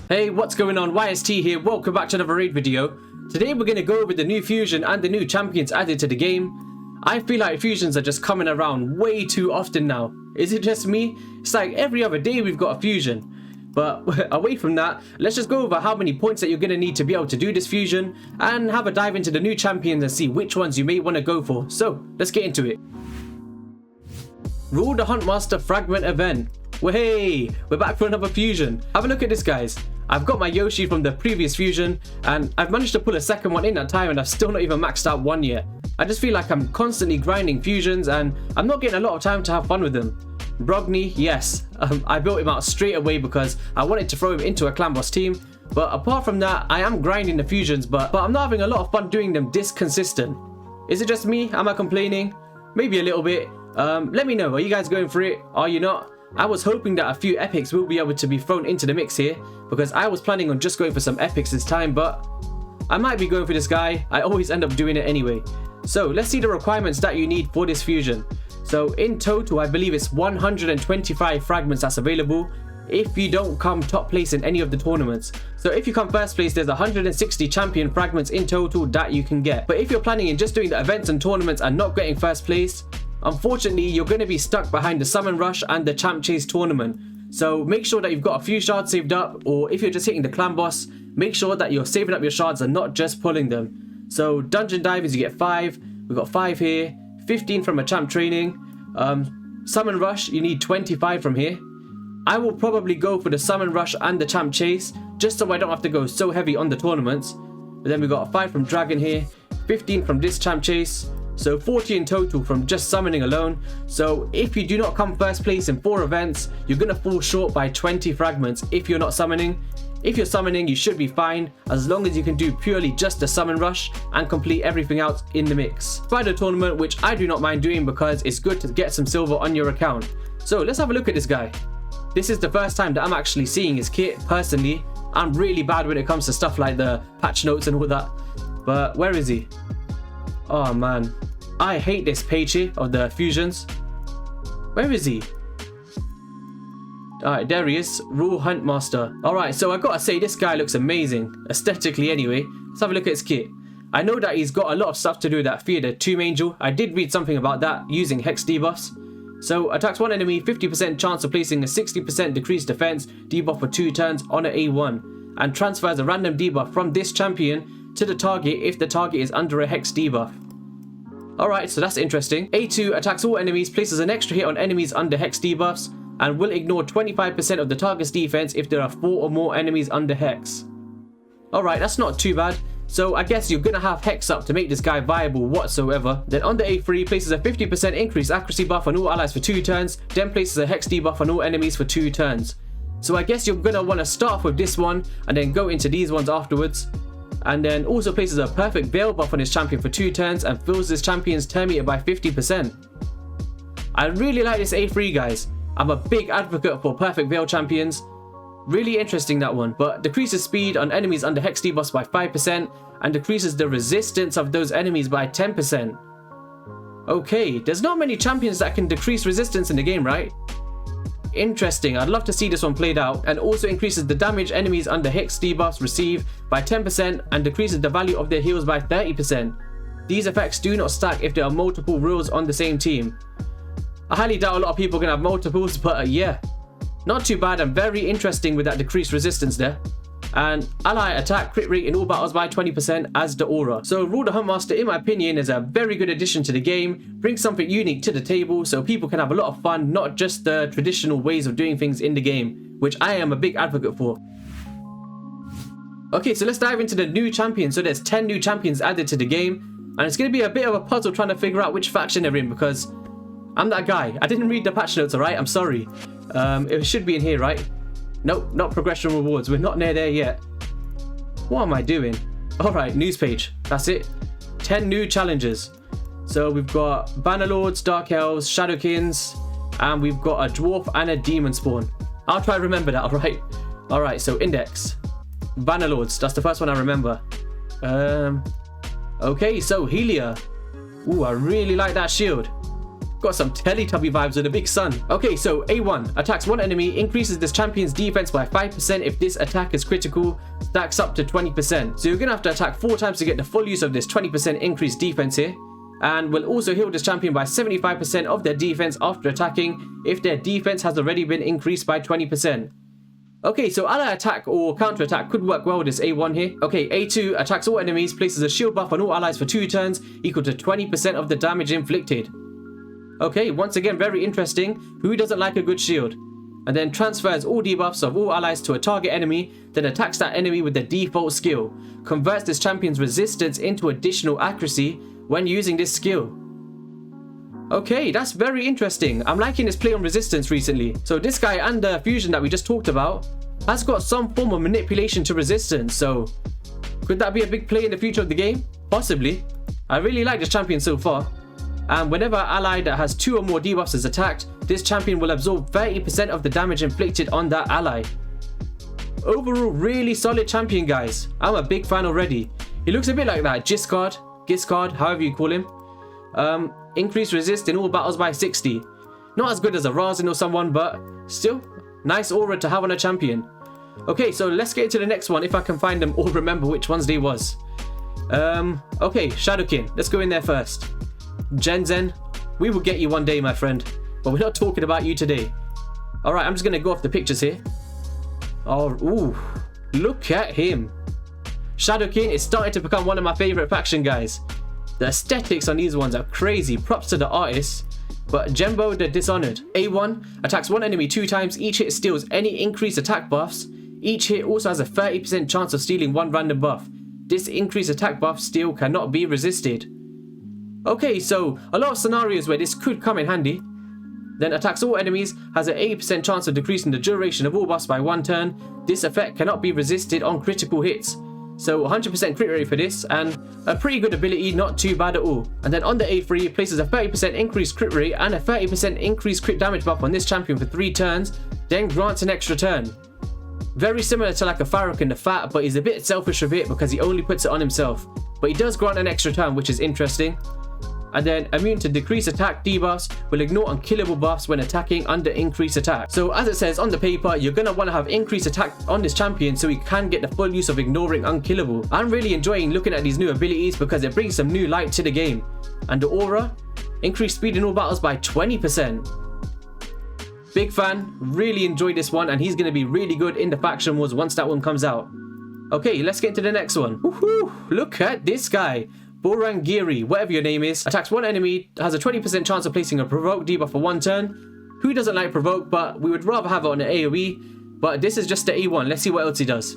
Hey, what's going on? YST here. Welcome back to another raid video. Today we're going to go over the new fusion and the new champions added to the game. I feel like fusions are just coming around way too often now. Is it just me? It's like every other day we've got a fusion. But away from that, let's just go over how many points that you're going to need to be able to do this fusion and have a dive into the new champions and see which ones you may want to go for. So, let's get into it. Ruel The Huntmaster Fragment event. Well, hey, we're back for another fusion. Have a look at this, guys. I've got my Yoshi from the previous fusion and I've managed to pull a second one in that time, and I've still not even maxed out one yet. I just feel like I'm constantly grinding fusions and I'm not getting a lot of time to have fun with them. Brogni, yes, I built him out straight away because I wanted to throw him into a clan boss team. But apart from that, I am grinding the fusions, but I'm not having a lot of fun doing them this consistent. Is it just me? Am I complaining? Maybe a little bit. Let me know, are you guys going for it? Are you not? I was hoping that a few epics will be able to be thrown into the mix here, because I was planning on just going for some epics this time, but I might be going for this guy. I always end up doing it anyway. So let's see the requirements that you need for this fusion. So in total, I believe it's 125 fragments that's available if you don't come top place in any of the tournaments. So if you come first place, there's 160 champion fragments in total that you can get. But if you're planning in just doing the events and tournaments and not getting first place, unfortunately, you're going to be stuck behind the Summon Rush and the Champ Chase tournament. So make sure that you've got a few shards saved up, or if you're just hitting the clan boss, make sure that you're saving up your shards and not just pulling them. So dungeon divers, you get 5. We've got 5 here, 15 from a champ training. Summon Rush, you need 25 from here. I will probably go for the Summon Rush and the Champ Chase, just so I don't have to go so heavy on the tournaments. But then we got 5 from Dragon here, 15 from this Champ Chase. So 40 in total from just summoning alone. So if you do not come first place in 4 events, you're going to fall short by 20 fragments if you're not summoning. If you're summoning, you should be fine, as long as you can do purely just the Summon Rush and complete everything else in the mix. Spider tournament, which I do not mind doing because it's good to get some silver on your account. So let's have a look at this guy. This is the first time that I'm actually seeing his kit. Personally, I'm really bad when it comes to stuff like the patch notes and all that. But where is he? Oh man, I hate this page here of the fusions. Where is he? Alright, there he is. Ruel Huntmaster. Alright, so I gotta say, this guy looks amazing. Aesthetically anyway. Let's have a look at his kit. I know that he's got a lot of stuff to do with that Fear the Tomb Angel. I did read something about that using hex debuffs. So attacks one enemy, 50% chance of placing a 60% decreased defense debuff for 2 turns on an A1. And transfers a random debuff from this champion to the target if the target is under a hex debuff. Alright, so that's interesting. A2 attacks all enemies, places an extra hit on enemies under hex debuffs, and will ignore 25% of the target's defense if there are 4 or more enemies under hex. Alright, that's not too bad. So I guess you're gonna have hex up to make this guy viable whatsoever. Then on the A3, places a 50% increased accuracy buff on all allies for 2 turns, then places a hex debuff on all enemies for 2 turns. So I guess you're gonna want to start off with this one and then go into these ones afterwards. And then also places a perfect veil buff on his champion for 2 turns and fills his champion's turn meter by 50%. I really like this A3, guys. I'm a big advocate for perfect veil champions. Really interesting, that one. But decreases speed on enemies under hex debuffs by 5% and decreases the resistance of those enemies by 10%. Okay, there's not many champions that can decrease resistance in the game, right? Interesting, I'd love to see this one played out. And also increases the damage enemies under hex debuffs receive by 10% and decreases the value of their heals by 30%. These effects do not stack if there are multiple rules on the same team. I highly doubt a lot of people can have multiples, but yeah, not too bad and very interesting with that decreased resistance there. And ally attack crit rate in all battles by 20% as the aura. So Ruel the Huntmaster, in my opinion, is a very good addition to the game, brings something unique to the table so people can have a lot of fun, not just the traditional ways of doing things in the game, which I am a big advocate for. Okay, so let's dive into the new champions. So there's 10 new champions added to the game, and it's going to be a bit of a puzzle trying to figure out which faction they're in, because I'm that guy. I didn't read the patch notes, alright? I'm sorry. It should be in here, right? Nope, not progression rewards. We're not near there yet. What am I doing? Alright, news page. That's it. 10 new challenges. So we've got Bannerlords, Dark Elves, Shadowkins, and we've got a Dwarf and a Demon Spawn. I'll try to remember that, alright? Alright, so Index. Bannerlords, that's the first one I remember. Okay, so Helia. Ooh, I really like that shield. Got some Teletubby vibes with a big sun. Okay, so A1 attacks one enemy, increases this champion's defense by 5% if this attack is critical, stacks up to 20%. So you're gonna have to attack 4 times to get the full use of this 20% increased defense here. And will also heal this champion by 75% of their defense after attacking if their defense has already been increased by 20%. Okay, so ally attack or counter attack could work well with this A1 here. Okay, A2 attacks all enemies, places a shield buff on all allies for 2 turns, equal to 20% of the damage inflicted. Okay, once again, very interesting. Who doesn't like a good shield? And then transfers all debuffs of all allies to a target enemy, then attacks that enemy with the default skill. Converts this champion's resistance into additional accuracy when using this skill. Okay, that's very interesting. I'm liking this play on resistance recently. So this guy and the fusion that we just talked about has got some form of manipulation to resistance. So could that be a big play in the future of the game? Possibly. I really like this champion so far. And whenever an ally that has 2 or more debuffs is attacked, this champion will absorb 30% of the damage inflicted on that ally. Overall, really solid champion, guys. I'm a big fan already. He looks a bit like that Giscard, however you call him. Increased resist in all battles by 60. Not as good as a Razin or someone, but still, nice aura to have on a champion. Okay, so let's get into the next one if I can find them or remember which ones they was. Okay, Shadowkin. Let's go in there first. Genzen, we will get you one day, my friend, but we're not talking about you today. Alright, I'm just gonna go off the pictures here. Oh, ooh, look at him. Shadowkin is starting to become one of my favorite faction, guys. The aesthetics on these ones are crazy, props to the artists. But Jembo the Dishonored. A1 attacks one enemy 2 times, each hit steals any increased attack buffs. Each hit also has a 30% chance of stealing 1 random buff. This increased attack buff steal cannot be resisted. Okay, so a lot of scenarios where this could come in handy. Then attacks all enemies, has an 80% chance of decreasing the duration of all buffs by 1 turn. This effect cannot be resisted on critical hits. So 100% crit rate for this, and a pretty good ability, not too bad at all. And then on the A3, places a 30% increased crit rate and a 30% increased crit damage buff on this champion for 3 turns, then grants an extra turn. Very similar to like a Farrakhan the Fat, but he's a bit selfish with it because he only puts it on himself. But he does grant an extra turn, which is interesting. And then immune to decreased attack debuffs, will ignore unkillable buffs when attacking under increased attack. So as it says on the paper, you're going to want to have increased attack on this champion so he can get the full use of ignoring unkillable. I'm really enjoying looking at these new abilities because it brings some new light to the game. And the aura, increased speed in all battles by 20%. Big fan, really enjoyed this one, and he's going to be really good in the faction wars once that one comes out. Okay, let's get into the next one. Woohoo! Look at this guy. Borangiri, whatever your name is, attacks one enemy, has a 20% chance of placing a provoke debuff for 1 turn. Who doesn't like provoke, but we would rather have it on an AoE, but this is just the A1, let's see what else he does.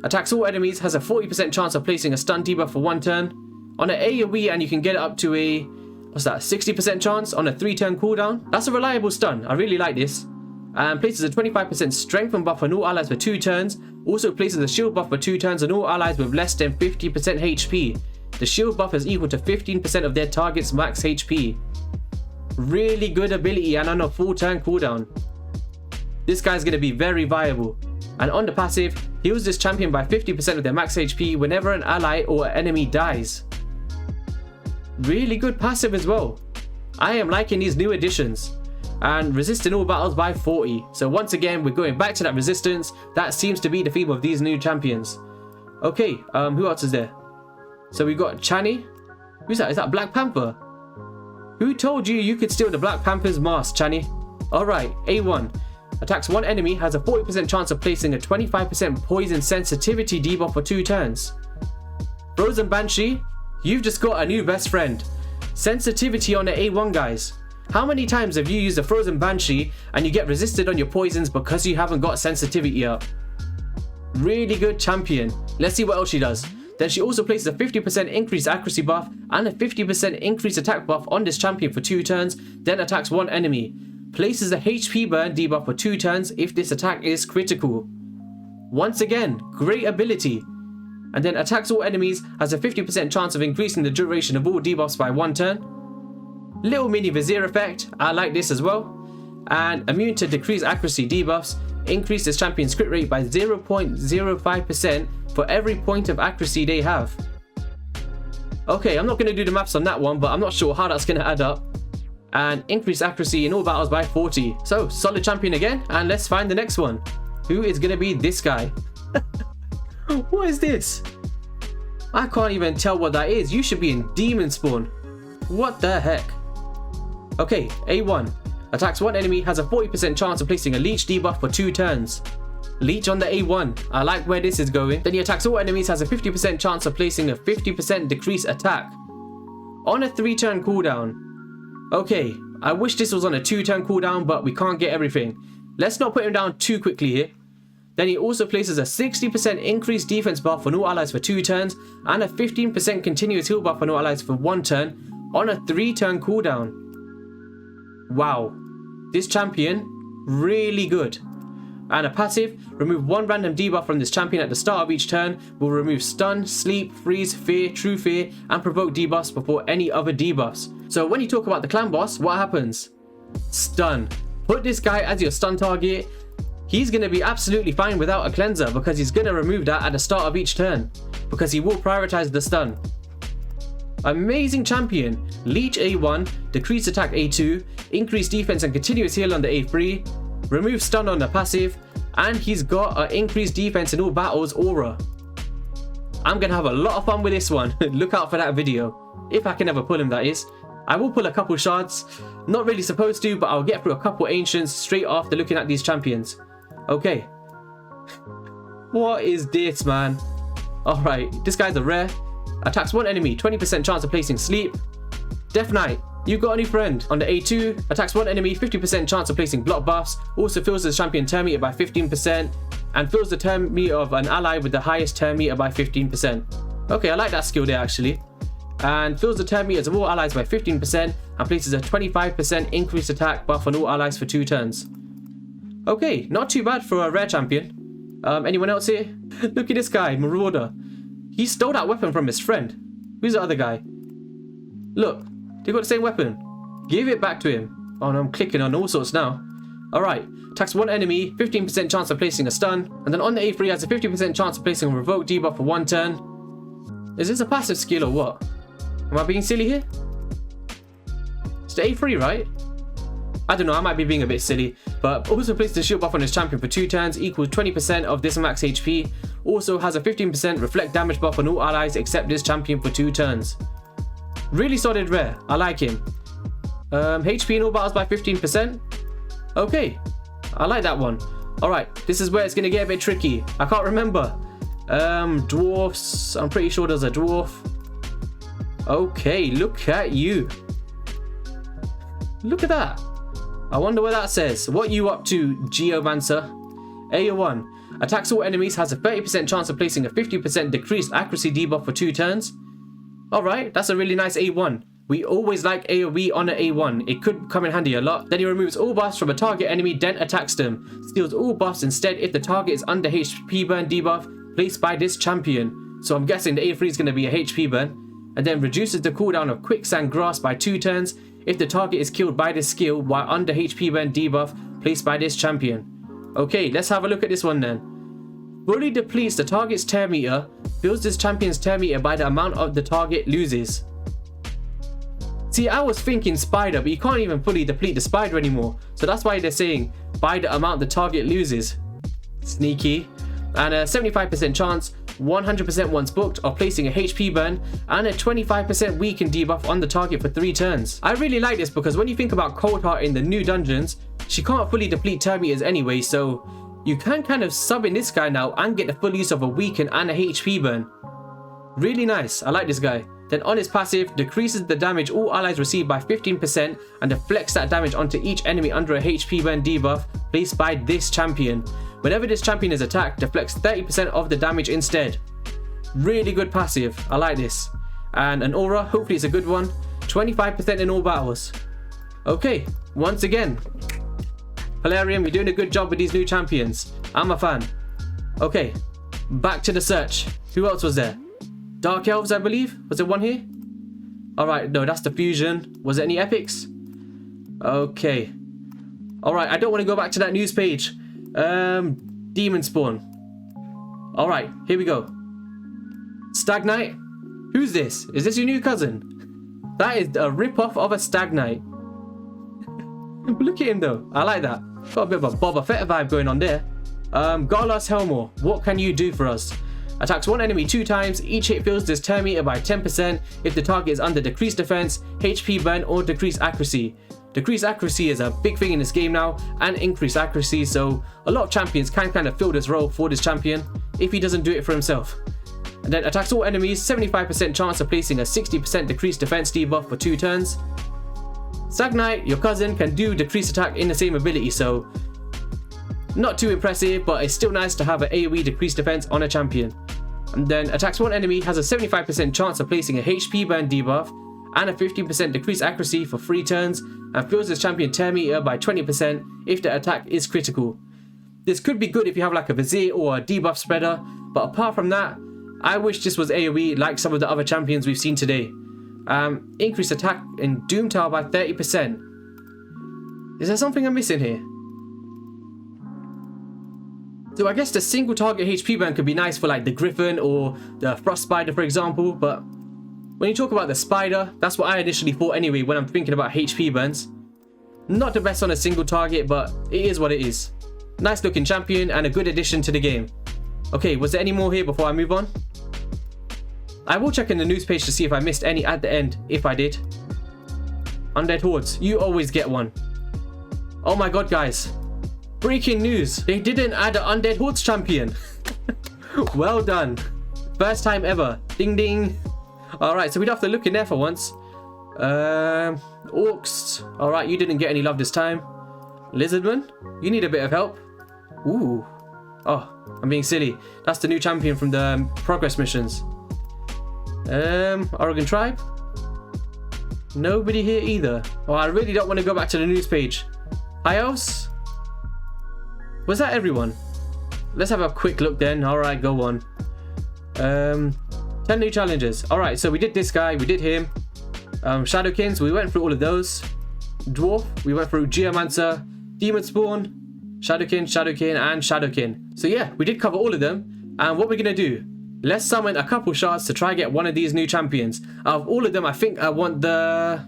Attacks all enemies, has a 40% chance of placing a stun debuff for 1 turn. On an AoE, and you can get it up to a, what's that, 60% chance on a 3-turn cooldown. That's a reliable stun, I really like this. And places a 25% strengthen buff on all allies for 2 turns. Also places a shield buff for 2 turns on all allies with less than 50% HP. The shield buff is equal to 15% of their target's max HP. Really good ability and on a full turn cooldown. This guy's going to be very viable. And on the passive, heals this champion by 50% of their max HP whenever an ally or enemy dies. Really good passive as well. I am liking these new additions. And resist in all battles by 40. So once again, we're going back to that resistance. That seems to be the theme of these new champions. Okay, who else is there? So we got Chani. Who's that? Is that Black Panther? Who told you you could steal the Black Panther's mask, Chani? Alright, A1. Attacks one enemy, has a 40% chance of placing a 25% poison sensitivity debuff for 2 turns. Frozen Banshee, you've just got a new best friend. Sensitivity on the A1, guys. How many times have you used a Frozen Banshee and you get resisted on your poisons because you haven't got sensitivity up? Really good champion. Let's see what else she does. Then she also places a 50% increased accuracy buff and a 50% increased attack buff on this champion for 2 turns, then attacks one enemy. Places a HP burn debuff for 2 turns if this attack is critical. Once again, great ability. And then attacks all enemies, has a 50% chance of increasing the duration of all debuffs by 1 turn. Little mini vizier effect, I like this as well. And immune to decreased accuracy debuffs, increase this champion's crit rate by 0.05% for every point of accuracy they have. Okay, I'm not going to do the maths on that one, but I'm not sure how that's going to add up. and increase accuracy in all battles by 40. So solid champion again, and let's find the next one. Who is gonna be this guy? What is this? I can't even tell what that is. You should be in demon spawn. What the heck? Okay, A1. Attacks one enemy, has a 40% chance of placing a leech debuff for 2 turns. Leech on the A1. I like where this is going. Then he attacks all enemies, has a 50% chance of placing a 50% decrease attack on a 3-turn cooldown. Okay, I wish this was on a 2-turn cooldown, but we can't get everything. Let's not put him down too quickly here. Then he also places a 60% increased defense buff on all allies for 2 turns and a 15% continuous heal buff on all allies for 1 turn on a 3-turn cooldown. Wow, this champion, really good. And a passive, remove 1 random debuff from this champion at the start of each turn, will remove stun, sleep, freeze, fear, true fear, and provoke debuffs before any other debuffs. So when you talk about the clan boss, what happens? Stun. Put this guy as your stun target. He's going to be absolutely fine without a cleanser because he's going to remove that at the start of each turn because he will prioritize the stun. Amazing champion. Leech A1, decrease attack A2, increase defense and continuous heal on the A3, remove stun on the passive, and he's got an increased defense in all battles aura. I'm going to have a lot of fun with this one. Look out for that video. If I can ever pull him, that is. I will pull a couple shards. Not really supposed to, but I'll get through a couple ancients straight after looking at these champions. Okay. What is this, man? Alright, this guy's a rare. Attacks one enemy, 20% chance of placing sleep. Death Knight, you got a new friend. On the A2, attacks one enemy, 50% chance of placing block buffs. Also fills the champion turn meter by 15%. And fills the turn meter of an ally with the highest turn meter by 15%. Okay, I like that skill there actually. And fills the turn meters of all allies by 15% and places a 25% increased attack buff on all allies for 2 turns. Okay, not too bad for a rare champion. Anyone else here? Look at this guy, Marauder. He stole that weapon from his friend. Who's the other guy? Look, they got the same weapon. Give it back to him. Oh no, I'm clicking on all sorts now. Alright, attacks one enemy, 15% chance of placing a stun. And then on the A3 has a 50% chance of placing a revoke debuff for 1 turn. Is this a passive skill or what? Am I being silly here? It's the A3, right? I don't know, I might be being a bit silly. But also places a shield buff on his champion for 2 turns, equals 20% of this max HP. Also has a 15% reflect damage buff on all allies except this champion for 2 turns. Really solid rare, I like him. HP in all battles by 15%. Okay, I like that one. Alright, this is where it's going to get a bit tricky. I can't remember. Dwarfs, I'm pretty sure there's a dwarf. Okay, look at you. Look at that. I wonder what that says. What you up to, Geomancer? A1. Attacks all enemies, has a 30% chance of placing a 50% decreased accuracy debuff for 2 turns. Alright, that's a really nice A1. We always like AoE on an A1. It could come in handy a lot. Then he removes all buffs from a target enemy, then attacks them. Steals all buffs instead if the target is under HP burn debuff placed by this champion. So I'm guessing the A3 is going to be a HP burn. And then reduces the cooldown of Quicksand Grasp by 2 turns if the target is killed by this skill while under HP burn debuff placed by this champion. Okay, let's have a look at this one then. Fully depletes the target's turn meter, fills this champion's turn meter by the amount of the target loses. See, I was thinking spider, but you can't even fully deplete the spider anymore. So that's why they're saying by the amount the target loses. Sneaky. And a 75% chance, 100% once booked, of placing a HP burn and a 25% weaken debuff on the target for 3 turns. I really like this because when you think about Coldheart in the new dungeons, she can't fully deplete turn meters anyway, so you can kind of sub in this guy now and get the full use of a weaken and a HP burn. Really nice, I like this guy. Then on his passive, decreases the damage all allies receive by 15% and deflects that damage onto each enemy under a HP burn debuff placed by this champion. Whenever this champion is attacked, deflects 30% of the damage instead. Really good passive, I like this. And an aura, hopefully it's a good one. 25% in all battles. Okay, once again, Polarium, you're doing a good job with these new champions. I'm a fan. Okay, back to the search. Who else was there? Dark Elves, I believe? Was there one here? Alright, no, that's the fusion. Was there any epics? Okay. Alright, I don't want to go back to that news page. Demon Spawn. Alright, here we go. Stag Knight? Who's this? Is this your new cousin? That is a rip-off of a Stag Knight. Look at him though. I like that. Got a bit of a Boba Fett vibe going on there. Garlas Helmore, what can you do for us? Attacks one enemy 2 times. Each hit fills this turn meter by 10% if the target is under decreased defense, HP burn, or decreased accuracy. Decreased accuracy is a big thing in this game now, and increased accuracy, so a lot of champions can kind of fill this role for this champion if he doesn't do it for himself. And then attacks all enemies, 75% chance of placing a 60% decreased defense debuff for 2 turns. Sagnite, your cousin, can do decreased attack in the same ability, so not too impressive, but it's still nice to have an AoE decreased defense on a champion. And then attacks one enemy, has a 75% chance of placing a HP burn debuff and a 15% decreased accuracy for 3 turns, and fills this champion turn meter by 20% if the attack is critical. This could be good if you have like a Vizier or a debuff spreader, but apart from that, I wish this was AoE like some of the other champions we've seen today. Increased attack in Doom Tower by 30%. Is there something I'm missing here? So I guess the single target HP burn could be nice for like the Griffin or the Frost Spider, for example, but when you talk about the Spider, that's what I initially thought anyway when I'm thinking about HP burns. Not the best on a single target, but it is what it is. Nice looking champion and a good addition to the game. Okay, was there any more here before I move on? I will check in the news page to see if I missed any at the end, if I did. Undead Hordes, you always get one. Oh my god, guys. Breaking news, they didn't add an Undead Hordes champion. Well done. First time ever. Ding ding. Alright, so we'd have to look in there for once. Orcs. Alright, you didn't get any love this time. Lizardman, you need a bit of help. Ooh. Oh, I'm being silly. That's the new champion from the progress missions. Oregon Tribe. Nobody here either. Oh, I really don't want to go back to the news page. Hios? Was that everyone? Let's have a quick look then. Alright, go on. 10 new challenges. Alright, so we did this guy, we did him. Shadowkins, we went through all of those. Dwarf, we went through Geomancer, Demon Spawn, Shadowkin, Shadowkin, and Shadowkin. So yeah, we did cover all of them. And what we're gonna do, let's summon a couple shards to try get one of these new champions. Out of all of them, I think I want the...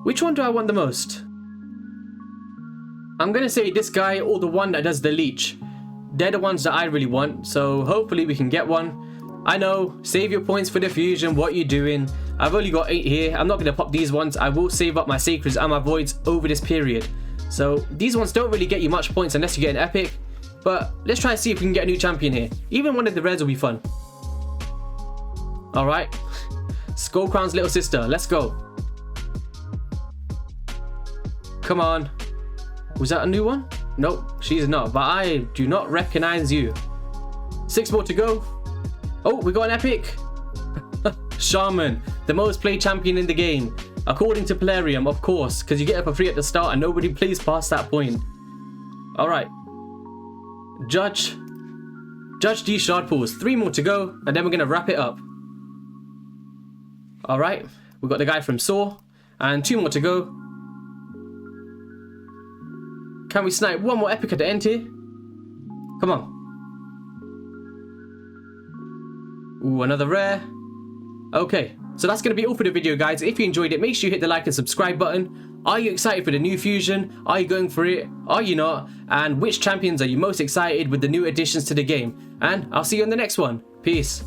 Which one do I want the most? I'm gonna say this guy or the one that does the leech. They're the ones that I really want, so hopefully we can get one. I know, save your points for the fusion, what you doing? I've only got 8 here, I'm not gonna pop these ones. I will save up my sacreds and my voids over this period. So these ones don't really get you much points unless you get an epic. But let's try and see if we can get a new champion here. Even one of the reds will be fun. Alright. Skullcrown's little sister, let's go. Come on. Was that a new one? Nope, she's not, but I do not recognize you. 6 more to go. Oh, we got an epic. Shaman, the most played champion in the game. According to Plarium, of course, because you get it for free at the start and nobody plays past that point. Alright. Judge D shard pools. 3 more to go, and then we're going to wrap it up. Alright, we've got the guy from Saw, and 2 more to go. Can we snipe one more epic at the end here? Come on. Ooh, another rare. Okay, so that's going to be all for the video, guys. If you enjoyed it, make sure you hit the like and subscribe button. Are you excited for the new fusion? Are you going for it? Are you not? And which champions are you most excited with the new additions to the game? And I'll see you in the next one. Peace.